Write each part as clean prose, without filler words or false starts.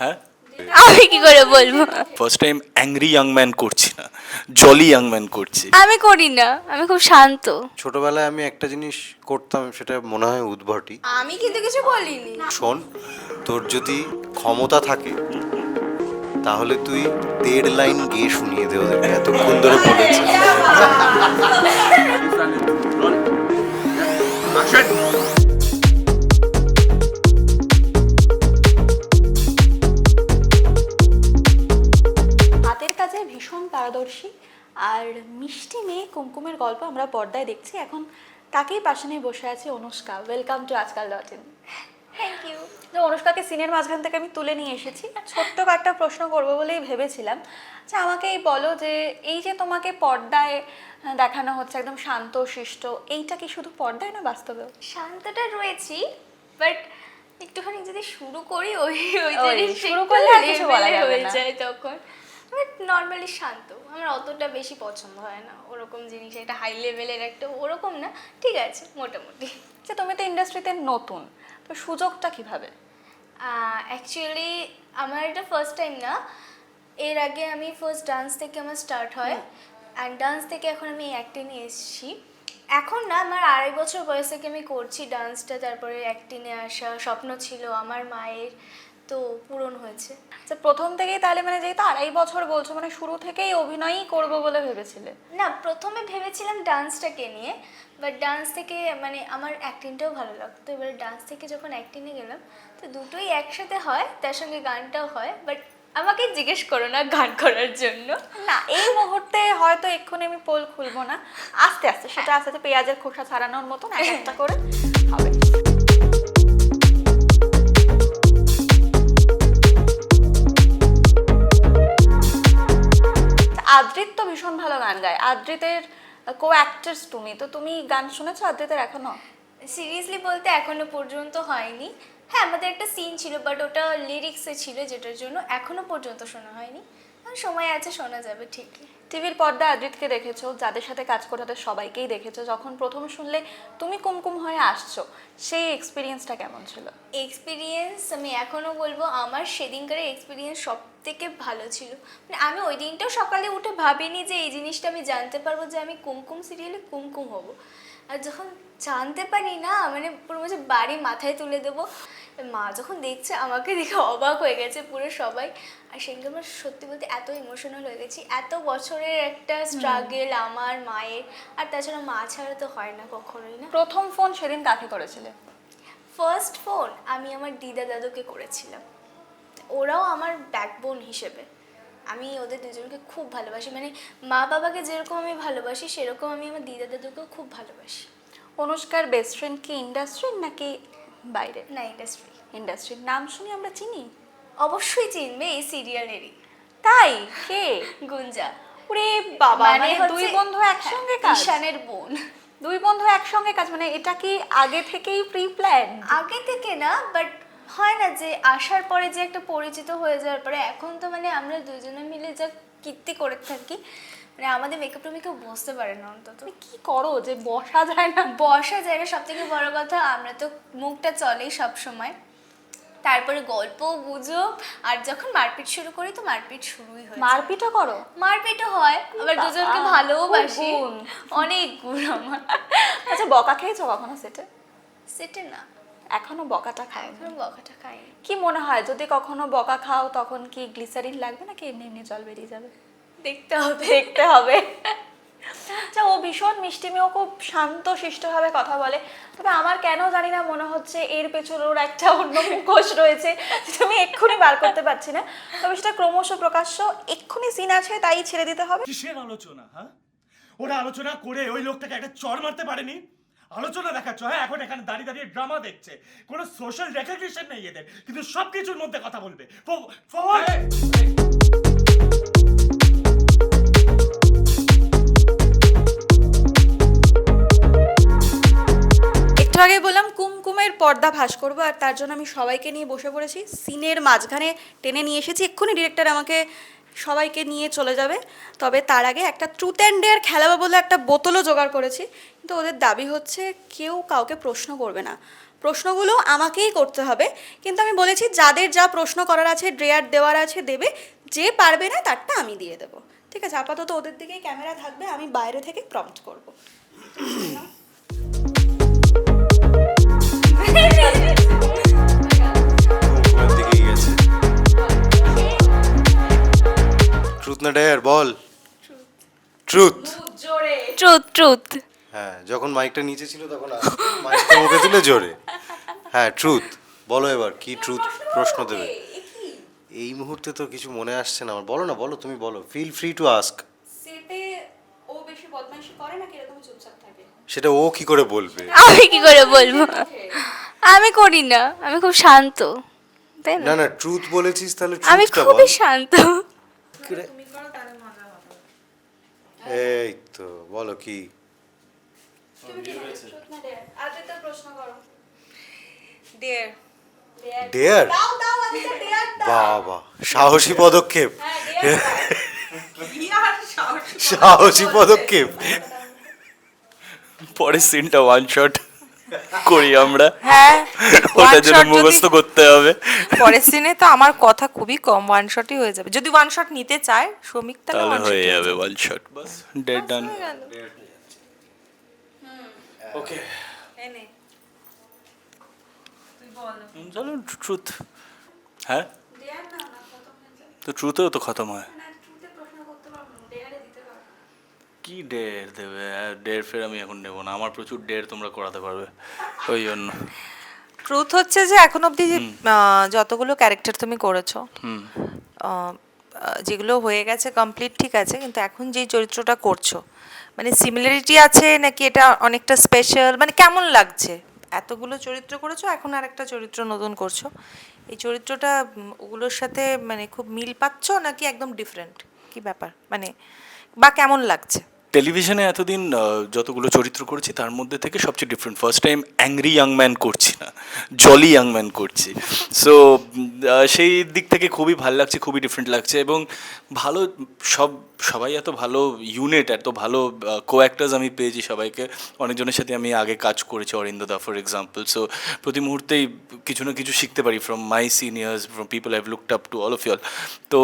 হ্যাঁ, আমি কি করে বলবো? First time angry young man করছি না, জলি ইয়াং ম্যান করছি। আমি করি না, আমি খুব শান্ত। ছোটবেলায় আমি একটা জিনিস করতাম, সেটা মনে হয় উদ্ভটই। আমি কিন্তু কিছু বলিনি। শোন, তোর যদি ক্ষমতা থাকে তাহলে তুই 1.5 লাইন গেয়ে শুনিয়ে দে ওদেরকে, এতক্ষণ ধরে বলেছে। হাতের কাজে ভীষণ পারদর্শী আর মিষ্টি মেয়ে কুমকুমের গল্প আমরা পর্দায় দেখছি এখন। তাকেই পাশে নিয়ে বসে আছে অনুষ্কা। ওয়েলকাম টু আজকাল.in। Thank you. তো অনুষ্কাকে সিনের মাঝখান থেকে আমি তুলে নিয়ে এসেছি। ছোট্ট একটা প্রশ্ন করবো বলেই ভেবেছিলাম যে আমাকে এই বলো যে এই যে তোমাকে পর্দায় দেখানো হচ্ছে একদম শান্ত শিষ্ট, এইটা কি শুধু পর্দায় না বাস্তবেও? শান্তটা রয়েছি, বাট একটুখানি যদি শুরু করি ওই ওই ওই জিনিস শুরু করলে আর কিছু বলা যাবে হয়ে না। যায় তখন। বাট নর্মালি শান্ত, আমার অতটা বেশি পছন্দ হয় না ওরকম জিনিস, একটা হাই লেভেলের একটা ওরকম না, ঠিক আছে মোটামুটি। যে তুমি তো ইন্ডাস্ট্রিতে নতুন, তো সুযোগটা কিভাবে? অ্যাকচুয়ালি আমার এটা ফার্স্ট টাইম না, এর আগে আমি ফার্স্ট ডান্স থেকে আমার স্টার্ট হয়, অ্যান্ড ডান্স থেকে এখন আমি অ্যাক্টিংয়ে এসেছি। এখন না, আমার 2.5 বছর বয়স থেকে আমি করছি ডান্সটা, তারপরে অ্যাক্টিংয়ে আসা স্বপ্ন ছিল আমার মায়ের, তো পূরণ হয়েছে। আচ্ছা, প্রথম থেকেই তাহলে মানে যেহেতু 2.5 বছর বলছো, মানে শুরু থেকেই অভিনয়ই করবো বলে ভেবেছিলে? না, প্রথমে ভেবেছিলাম ডান্সটাকে নিয়ে, বাট ডান্স থেকে মানে আমার অ্যাক্টিংটাও ভালো লাগতো। এবারে ডান্স থেকে যখন অ্যাক্টিংয়ে গেলাম, তো দুটোই একসাথে হয়, তার সঙ্গে গানটাও হয়। বাট আমাকে জিজ্ঞেস করো না গান করার জন্য। না, এই মুহূর্তে হয়তো এক্ষুনি আমি পোল খুলবো না, আস্তে আস্তে সেটা আস্তে আস্তে পেঁয়াজের খোসা ছাড়ানোর মতন এক একটা করে হবে। আদ্রিত তো ভীষণ ভালো গান গায়, আদ্রিতের কো অ্যাক্ট্রেস তুমি, তো তুমি গান শুনেছো আদ্রিতের এখনো? সিরিয়াসলি বলতে এখনো পর্যন্ত হয়নি। হ্যাঁ, আমাদের একটা সিন ছিল, বাট ওটা লিরিক্সে ছিল, যেটার জন্য এখনো পর্যন্ত শোনা হয়নি। আর সময় আছে, শোনা যাবে ঠিকই। টিভির পর্দায় আদ্রিতকে দেখেছো, যাদের সাথে কাজ করে তাদের সবাইকেই দেখেছো, যখন প্রথম শুনলে তুমি কুমকুম হয়ে আসছো, সেই এক্সপিরিয়েন্সটা কেমন ছিল? এক্সপিরিয়েন্স আমি এখনও বলবো আমার সেদিনকার এক্সপিরিয়েন্স সব থেকে ভালো ছিল। মানে আমি ওই দিনটাও সকালে উঠে ভাবিনি যে এই জিনিসটা আমি জানতে পারবো যে আমি কুমকুম সিরিয়ালে কুমকুম হব। আর যখন জানতে পারি না, মানে পুরো বলছে বাড়ি মাথায় তুলে দেবো। মা যখন দেখছে আমাকে দেখে অবাক হয়ে গেছে পুরো সবাই। আর সেদিনকে আমার সত্যি বলতে এত ইমোশনাল হয়ে গেছি, এত বছরের একটা স্ট্রাগল আমার মায়ের, আর তাছাড়া মা ছাড়া তো হয় না কখনোই না। প্রথম ফোন সেদিন কাকে করেছিলে? ফার্স্ট ফোন আমি আমার দিদা দাদুকে করেছিলাম। ওরাও আমার ব্যাকবোন হিসেবে, আমি ওদের দুজনকে খুব ভালোবাসি। মানে মা বাবাকে যেরকম আমি ভালোবাসি, সেরকম আমি আমার দিদা দাদুকেও খুব ভালোবাসি। অনুষ্কার বেস্ট ফ্রেন্ড কি ইন্ডাস্ট্রির নাকি বাইরে? না, ইন্ডাস্ট্রি। ইন্ডাস্ট্রির নাম শুনি আমরা চিনি। অবশ্যই চিনবে, এই সিরিয়ালেরই। তাই? কে? গুঞ্জা। ওরে বাবা, মানে হচ্ছে দুই বন্ধু একসঙ্গে কাজ? ঈশানের বোন। দুই বন্ধু একসঙ্গে কাজ, মানে এটা কি আগে থেকেই প্রি প্ল্যান? আগে থেকে না, বাট হয় না যে আসার পরে যে একটা পরিচিত হয়ে যাওয়ার পরে, এখন তো মানে আমরা দুজনে মিলে যা কীর্তি করে থাকি, মানে আমাদের মেকআপ রুমে কেউ বসতে পারে না অন্তত। তুমি কি করো যে বসা যায় না? বসা যায় না, সব থেকে বড় কথা আমরা তো মুখটা চলেই সব সময়, তারপরে গল্প গুজব, আর যখন মারপিট শুরু করি তো মারপিট শুরুই হয়। মারপিটও করো? মারপিটও হয়, আবার দুজনকে বাবা, ভালোবাসি। খুব গুণ। অনেক গুণ আমার। আচ্ছা, বকা খেয়েছো কখনো সেটে? সেটা না, এখনো বকাটা খাও? এখন বকাটা খাইনি। কি মনে হয় যদি কখনো বকা খাও তখন কি গ্লিসারিন লাগবে নাকি এমনি এমনি জল বেরিয়ে যাবে? দেখতে হবে। দেখতে হবে। আচ্ছা, ও ভীষণ মিষ্টি মেয়ে, ও খুব শান্ত শিষ্টভাবে কথা বলে, তবে আমার কেন জানি না মনে হচ্ছে এর পেছনে ওর একটা অন্য মুখোশ রয়েছে, যেটা আমি এক্ষুনি বার করতে পারছি না, তবে সেটা ক্রমশ প্রকাশ্য। এক্ষুনি সিন আছে, তাই ছেড়ে দিতে হবে। কিসের আলোচনা? হ্যাঁ, ওরা আলোচনা করে ওই লোকটাকে একটা চড় মারতে পারেনি? আলোচনা দেখাচ্ছ? হ্যাঁ, এখন এখানে দাঁড়িয়ে দাঁড়িয়ে ড্রামা দেখছে, কোনো সোশ্যাল রেকগনিশন নেই এদের, কিন্তু সবকিছুর মধ্যে কথা বলবে। একটু আগে বললাম কুমকুমের পর্দা ফাঁস করবো, আর তার জন্য আমি সবাইকে নিয়ে বসে পড়েছি, সিনের মাঝখানে টেনে নিয়ে এসেছি। এক্ষুনি ডিরেক্টর আমাকে সবাইকে নিয়ে চলে যাবে, তবে তার আগে একটা ট্রুথ অ্যান্ড ডেয়ার খেলাবো বলে একটা বোতলও জোগাড় করেছি, কিন্তু ওদের দাবি হচ্ছে কেউ কাউকে প্রশ্ন করবে না, প্রশ্নগুলো আমাকেই করতে হবে, কিন্তু আমি বলেছি যাদের যা প্রশ্ন করার আছে ডেয়ার দেওয়ার আছে দেবে, যে পারবে না তারটা আমি দিয়ে দেবো। ঠিক আছে, আপাতত ওদের দিকেই ক্যামেরা থাকবে, আমি বাইরে থেকে প্রম্পট করবো। উপরের দিকেই গেছে। ট্রুথ না ডেয়ার বল। ট্রুথ। Truth truth. হ্যাঁ, যখন মাইকটা নিচে ছিল তখন মাইকটা মুখে তুলে জোরে। হ্যাঁ, ট্রুথ বলো এবার কি ট্রুথ প্রশ্ন দেবে। এই মুহূর্তে তো কিছু মনে আসছে না আমার। বলো না, বলো, তুমি বলো, ফিল ফ্রি টু আস্ক। সেটে ও বেশি বদমাইশি করে নাকি এরকম চুপচাপ থাকে? সেটা ও কি করে বলবে? আমি কি করে বলবো? আমি করি না, আমি খুব শান্ত, তাই না না? না, ট্রুথ বলেছিস, তাহলে আমি ট্রুথটা বল। খুবই শান্ত। তুমি করো তাহলে মজা হবে। এই তো বলো কি। তুমি কি ট্রুথ না ডেয়ার? আদিত্য প্রশ্ন করো। ডেয়ার। ডেয়ার? দাও দাও আদিত্য ডেয়ার দাও। বাবা, সাহসী পদক্ষেপ। হ্যাঁ ডেয়ার দাও। ইয়ার সাহসী সাহসী পদক্ষেপ। পরের সিনটা ওয়ান শট করি আমরা, হ্যাঁ ওটার one জন্য shot যদি- মুখস্থ করতে হবে। পরের সিনে তো আমার কথা খুবই কম, ওয়ান শটই হয়ে যাবে। যদি ওয়ান শট নিতে চায় শ্রমিক তাহলে তাহলে one shot হয়ে হয়ে যাবে ওয়ান শট, বাস ডেড ডান। হয়ে গেল। ওকে, এনে তুই বল। চলো ট্রুথ। হ্যাঁ, ডেয়ার না না খতম হয়ে যাবে তো ট্রুথেও তো খতম হয়। না, ট্রুথে প্রশ্ন করতে পারবো না, ডেয়ারে দিতে পারবো। কি ডের দেবে? ডের ফের আমি এখন নেবো না, আমার প্রচুর ডের তোমরা করাতে পারবে, ওই জন্য। ট্রুথ হচ্ছে যে এখন অবধি যে যতগুলো ক্যারেক্টার তুমি করেছো, হুম, যেগুলো হয়ে গেছে কমপ্লিট ঠিক আছে, কিন্তু এখন যেই চরিত্রটা করছো মানে সিমিলারিটি আছে নাকি এটা অনেকটা স্পেশাল, মানে কেমন লাগছে? এতগুলো চরিত্র করেছো, এখন আর একটা চরিত্র নতুন করছো, এই চরিত্রটা ওগুলোর সাথে মানে খুব মিল পাচ্ছো নাকি একদম ডিফারেন্ট, কি ব্যাপার মানে, বা কেমন লাগছে? টেলিভিশনে এতদিন যতগুলো চরিত্র করেছি তার মধ্যে থেকে সবচেয়ে different, first time angry young man করছি না, জলি ইয়াং ম্যান করছি। সো সেই দিক থেকে খুবই ভালো লাগছে, খুবই ডিফারেন্ট লাগছে, এবং ভালো সবাই এত ভালো ইউনিট, এত ভালো কো অ্যাক্টার্স আমি পেয়েছি সবাইকে। অনেকজনের সাথে আমি আগে কাজ করেছি, অরিন্দদা ফর এক্সাম্পল। সো প্রতি মুহূর্তেই কিছু না কিছু শিখতে পারি from my seniors, from people I have looked up to, all of you'll. তো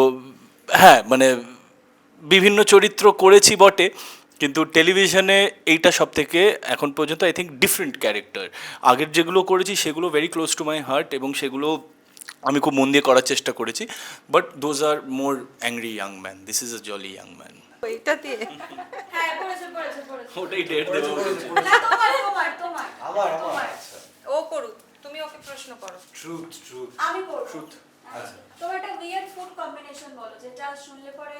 হ্যাঁ, মানে বিভিন্ন চরিত্র করেছি বটে, কিন্তু টেলিভিশনে এইটা সব থেকে এখন পর্যন্ত আই থিঙ্ক ডিফারেন্ট ক্যারেক্টার। আগের যেগুলো করেছি সেগুলো very close to my heart, এবং সেগুলো আমি খুব মন দিয়ে করার চেষ্টা করেছি, but those are more angry young man, this is a jolly young man. এইটা দিয়ে হ্যাঁ পড়েছে পড়েছে পড়েছে। ওটাই ডেট দেবো। না তোমার তোমার তোমার আমার তোমার। ও করুক, তুমি ওকে প্রশ্ন করো। Truth truth. আমি করব। আচ্ছা। তোমার একটা উইয়ার্ড ফুড কম্বিনেশন বলো যেটা শুনলে পরে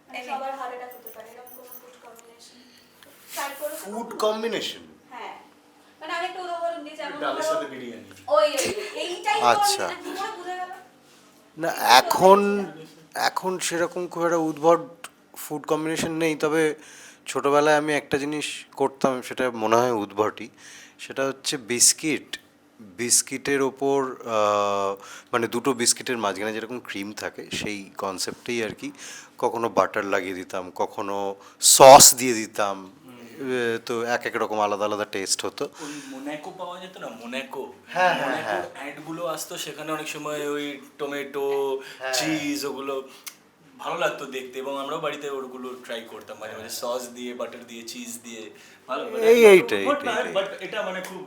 মানে সবার হার্ট অ্যাটাক হতে পারে, এরকম কোনো ফুড কম্বিনেশন ট্রাই করো। Food combination? হ্যাঁ মানে আমি একটা উদাহরণ দিই, যেমন ডালের ধরো সাথে বিরিয়ানি। ওই এইটাই আচ্ছা। কি করে বুঝে গেল? না, এখন সেরকম খুব একটা উদ্ভট ফুড কম্বিনেশন নেই, তবে ছোটবেলায় আমি একটা জিনিস করতাম, সেটা মনে হয় উদ্ভটই, সেটা হচ্ছে বিস্কিটের ওপর মানে দুটো বিস্কিটের মাঝখানে যেরকম ক্রিম থাকে সেই কনসেপ্টেই আর কি, কখনো বাটার লাগিয়ে দিতাম, কখনো সস দিয়ে দিতাম, তো এক এক রকম আলাদা আলাদা টেস্ট হতো। ওই মোনাকো পাওয়া যেত না, মোনাকো, হ্যাঁ, হ্যাঁ, হ্যাঁ। অ্যাডগুলো আসতো সেখানে অনেক সময় ওই টমেটো, চিজ, ওগুলো ভালো লাগতো দেখতে, এবং আমরাও বাড়িতে ওগুলো ট্রাই করতাম মাঝে মাঝে, সস দিয়ে, বাটার দিয়ে, চিজ দিয়ে, ভালো এইটাই। বাট এটা মানে খুব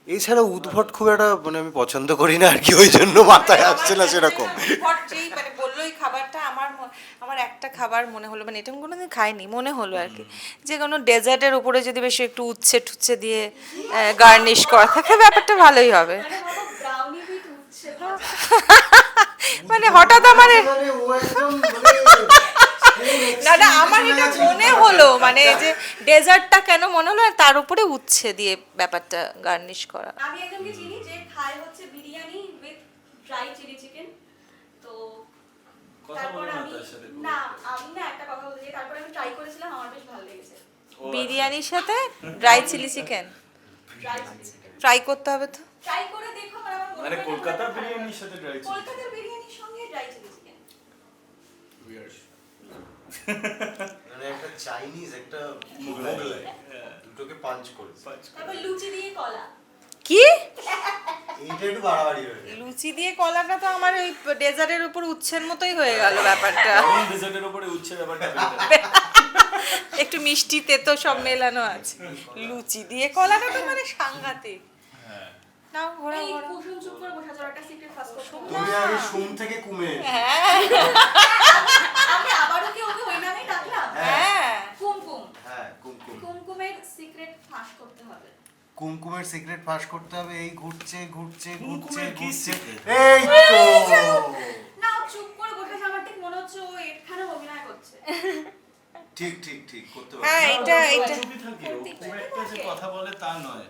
এছাড়া উদ্ভট খুব একটা মানে আমি পছন্দ করি না আর কি, ওই জন্য মাথায় আসছে না সেরকম। উদ্ভট যেই মানে বললো এই খাবারটা আমার একটা খাবার মনে হলো, মানে এটা আমি কোনোদিন খাইনি, মনে হলো আর কি, যে কোনো ডেজার্টের উপরে যদি বেশি একটু উচ্ছে টুচ্ছে দিয়ে গার্নিশ করা থাকে ব্যাপারটা ভালোই হবে। মানে বাবা ব্রাউনি বিট উঠছে। মানে হঠাৎ আমার না না আমার এটা মনে হলো, মানে যে ডেজার্টটা কেন মনে হলো, আর তার উপরে উচ্ছে দিয়ে ব্যাপারটা গার্নিশ করা। আমি একজনকে চিনি যে খায় হচ্ছে biryani with dry chilli chicken. তো তারপর আমি না একটা কথা বলতে চাই, তারপর আমি ট্রাই করেছিলাম, আমার বেশ ভালো লেগেছে বিরিয়ানির সাথে dry chilli chicken dry chilli chicken. Try করতে হবে তো। ট্রাই করে দেখো, মানে আমার মনে মানে হয় না কলকাতার খারাপ বিরিয়ানির হবে। সাথে ড্রাই চিজ। কলকাতার বিরিয়ানির সঙ্গে ড্রাই চিলি চিকেন। মানে একটা চাইনিজ, একটা মোগলাই, দুটোকে পাঞ্চ করে। তারপর লুচি দিয়ে কলা। কি এইটা একটু বাড়াবাড়ি হয়ে গেল। লুচি দিয়ে কলাটা তো আমার ওই ডেজার্টের উপর উচ্ছের মতোই হয়ে গেল ব্যাপারটা। ডেজার্টের উপরে উচ্ছে ব্যাপারটা একটু মিষ্টি তেতো সব মেলানো আছে। লুচি দিয়ে কলাটা তো মানে সাংঘাতিক। নাও ঘোরা এই ঘোরা। কুসুম চুপ করে বসে আছে, ওর একটা সিক্রেট ফার্স্ট করতে হবে। তুমি আগে সুম থেকে কুমে আমি আবারও কি ওকে ওই নামেই ডাকলাম? হ্যাঁ কুমকুম। হ্যাঁ কুমকুম কুমকুমের সিক্রেট ফাঁস করতে হবে। কুমকুমের সিক্রেট ফাঁস করতে হবে। এই ঘুরছে ঘুরছে ঘুরছে কুমকুমের কি ঘুরছে secret? এই তো না, ও চুপ করে বসে আছে, আমার ঠিক মনে হচ্ছে ও এখানে অভিনয় করছে। ঠিক ঠিক ঠিক করতে হ্যাঁ পারবে। এটা চুপই থাকি ও খুব একটা যে কথা বলে তা নয়।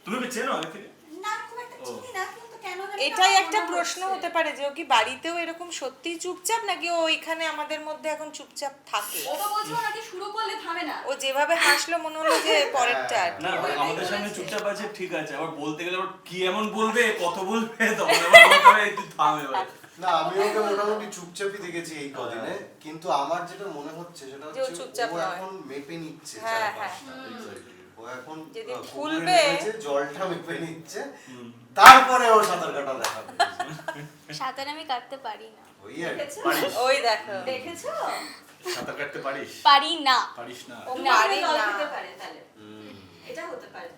তুমি কি চেনো আগে থেকে? না, খুব একটা চিনি না, কিন্তু কেন জানি না এটাই আমার একটা মনে প্রশ্ন হচ্ছে। হতে পারে যে ও কি বাড়িতেও এরকম সত্যি চুপচাপ নাকি ও ওইখানে আমাদের মধ্যে এখন চুপচাপ থাকে। ও তো বলছে ও নাকি শুরু করলে থামে না। ও যেভাবে হাসলো মনে হলো যে পরেরটা আর কি। না আমাদের সামনে চুপচাপ আছে ঠিক আছে, আবার বলতে গেলে আবার কি এমন বলবে কত বলবে তখন আবার বলতে হবে একটু থাম এবার। না আমি ওকে মোটামুটি চুপচাপই দেখেছি এই কদিনে, কিন্তু আমার যেটা মনে হচ্ছে সেটা যে ও হচ্ছে চুপচাপ ও নয়। এখন মেপে নিচ্ছে হ্যাঁ, চারপাশ। হ্যাঁ। ও এখন যেদিন কুকুরে খুলবে- নেমেছে, জলটা মেপে নিচ্ছে, তারপরে ও সাঁতার কাটা দেখাবে। সাঁতার আমি কাটতে পারি না। ওই আর কি। দেখেছো? ওই দেখো দেখেছো? সাঁতার কাটতে পারিস? পারি না। পারিস না? ও না, পারে জল না। খেতে পারে তাহলে। হুম। এটা হতে পারে।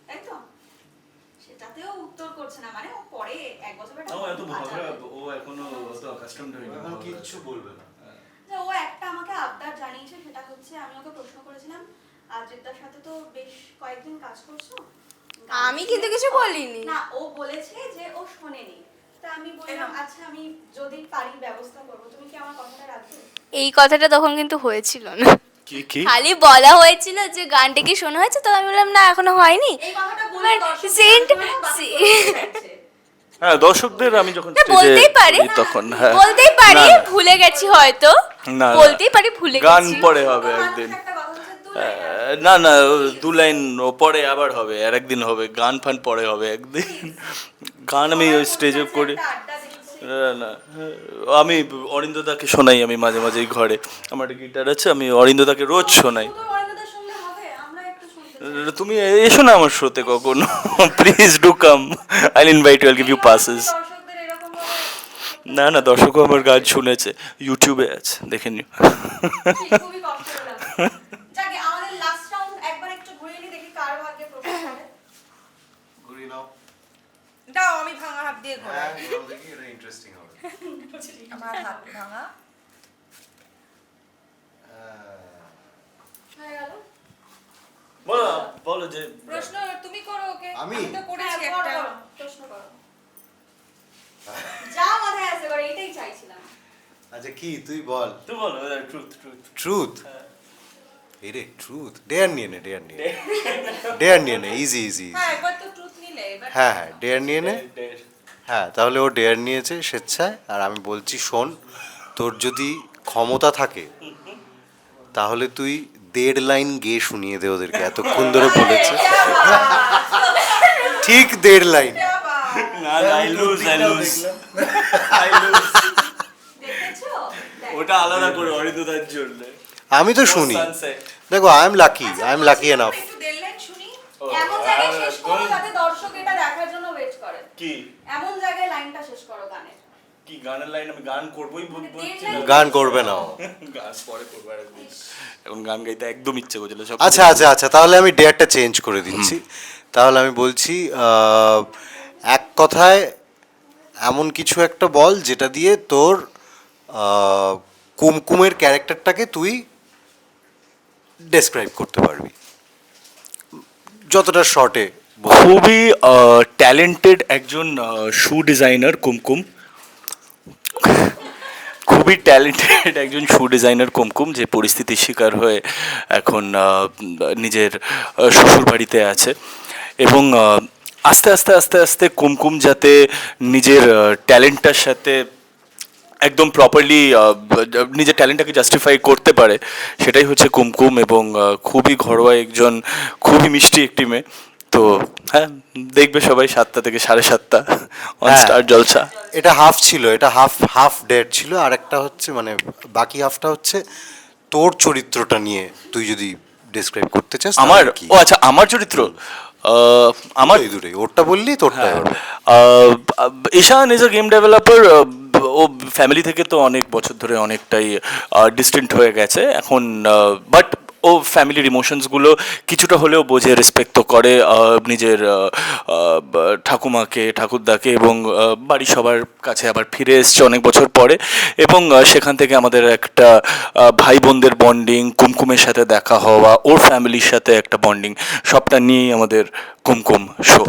তাই তো? সেটাতেও উত্তর করছে না, মানে ও পরে এক বছর ও এত ভাবরা ও এখনো অত কাস্টমড ও হয়নি। এখন কিচ্ছু বলবে না। যে ও একটা আমাকে আবদার জানিয়েছে, সেটা হচ্ছে আমি ওকে প্রশ্ন করেছিলাম, আদ্রিতার সাথে তো বেশ কয়েকদিন কাজ করছো, আমি কিন্তু কিছু বলিনি। না ও বলেছে যে ও শোনেনি। তা আমি বললাম আচ্ছা আমি যদি পারি ব্যবস্থা করবো, তুমি কি আমার কথাটা রাখবে? এই কথাটা তখন কিন্তু হয়েছিল না, কি কি? খালি বলা হয়েছিল যে গানটা কি শোনা হয়েছে, তো আমি বললাম না এখনো হয়নি। এই কথাটা বলে But দর্শকদের scene- জন্য বাতিল করতে চাইছে। হ্যাঁ দর্শকদের আমি যখন না, স্টেজে বলতেই পারি। তখন হ্যাঁ বলতেই পারি না, না। ভুলে গেছি হয়তো, না, না। বলতেই পারি ভুলে গান গেছি। পরে হবে তো মানুষ একদিন। একটা কথা বলছে, দু লাইন আর। না না দু লাইন পরে আবার হবে, আর একদিন হবে গান ফান পরে হবে একদিন। গান আমি ওই স্টেজে সবার করি। একটা আড্ডা দিচ্ছে। না না আমি অরিন্দদাকে শোনাই, আমি মাঝে মাঝে ঘরে আমার একটা গিটার আছে, আমি অরিন্দদাকে রোজ শোনাই। শুধু অরিন্দা শুনলে হবে, আমরা একটু শুনতে চাই। তুমি এসো না আমার শোতে কখনো, প্লিজ ডু কাম, আইল ইনভাইট ইউ, আইল গিভ ইউ পাসেস। দর্শকদের এরকম ভাবে না না দর্শকও আমার গান শুনেছে, ইউটিউবে আছে দেখে নিও। খুবই কষ্ট হলাম। যাকে আমাদের লাস্ট রাউন্ড একবার একটু ঘুরিয়ে নিয়ে দেখি কার ভাগ্যে প্রবেশ করে। ঘুরিয়ে নাও। দাও আমি ভাঙা হাত দিয়ে ঘোরা। হ্যাঁ ঘুরাও দেখি, এটা ইন্টারেস্টিং হবে। আমার হাত ভাঙা। হয়ে গেল? বলো বলো যে প্রশ্ন তুমি করো ওকে। আমি? তো করেছি হ্যাঁ, করো, একটা। করো, প্রশ্ন করো। যা মাথায় আসে করো, এটাই চাইছিলাম। আচ্ছা কি তুই বল। তুই বলো ট্রুথ ট্রুথ। ট্রুথ এরে ট্রুথ ডেয়ার নিয়ে নে, ডেয়ার নিয়ে নে, ডেয়ার নিয়ে নে, ইজি ইজি। হ্যাঁ একবার তো ট্রুথ নিলে এবার হ্যাঁ হ্যাঁ ডেয়ার নিয়ে নে। হ্যাঁ তাহলে ও ডেয়ার নিয়েছে স্বেচ্ছায়, আর আমি বলছি শোন, তোর যদি ক্ষমতা থাকে তাহলে তুই 1.5 লাইন গেয়ে শুনিয়ে দে ওদেরকে, এতক্ষণ ধরে বলেছে। ঠিক 1.5 লাইন। না আই লুজ আই লুজ। দেখেছো? দেখ। ওটা আলাদা করে অরিন্দদার জন্য। আমি তো শুনি, Sunset। দেখো I am lucky, I am lucky enough. একটু দেড় লাইন শুনি। এমন জায়গায় শেষ করো যাতে দর্শক এটা দেখার জন্য ওয়েট করে। কি এমন জায়গায় লাইনটা শেষ করো গানের। কি গানের লাইন আমি গান করবোই বলবো। গান করবে না ও। গান পরে করবো আর একদিন। এখন গান গাইতে একদম ইচ্ছে করছিল সব। আচ্ছা আচ্ছা আচ্ছা তাহলে আমি ডেয়ারটা চেঞ্জ করে দিচ্ছি। তাহলে আমি বলছি এক কথায় এমন কিছু একটা বল যেটা দিয়ে তোর কুমকুমের ক্যারেক্টারটাকে তুই ডেসক্রাইব করতে পারবি যতটা শর্টে। খুবই ট্যালেন্টেড একজন শু ডিজাইনার কুমকুম, খুবই ট্যালেন্টেড একজন শু ডিজাইনার কুমকুম, যে পরিস্থিতির শিকার হয়ে এখন নিজের শ্বশুর বাড়িতে আছে, এবং আস্তে আস্তে আস্তে আস্তে কুমকুম যাতে নিজের ট্যালেন্টটার সাথে একদম প্রপারলি নিজের ট্যালেন্টটাকে জাস্টিফাই করতে পারে, সেটাই হচ্ছে কুমকুম, এবং খুবই ঘরোয়া একজন, খুবই মিষ্টি একটি মেয়ে। তো হ্যাঁ দেখবে সবাই 7টা থেকে 7:30 অন হ্যাঁ। স্টার জলসা। এটা হাফ ছিল, এটা হাফ হাফ ডেট ছিল, আর একটা হচ্ছে মানে বাকি হাফটা হচ্ছে তোর চরিত্রটা নিয়ে তুই যদি ডেসক্রাইব করতে চাস আমার তাহলে কি। ও আচ্ছা আমার চরিত্র আমার এই দূরে ওরটা বললি তোরটা এবার বল। Ishaan is a game developer. ও ফ্যামিলি থেকে তো অনেক বছর ধরে অনেকটাই ডিস্টেন্ট হয়ে গেছে এখন, বাট ও ফ্যামিলির ইমোশনসগুলো কিছুটা হলেও বোঝে, রেসপেক্ট তো করে নিজের ঠাকুমাকে, ঠাকুরদাকে, এবং বাড়ি সবার কাছে আবার ফিরে এসছে অনেক বছর পরে, এবং সেখান থেকে আমাদের একটা ভাই বোনদের বন্ডিং, কুমকুমের সাথে দেখা হওয়া, ওর ফ্যামিলির সাথে একটা বন্ডিং, সবটা নিয়েই আমাদের কুমকুম শো।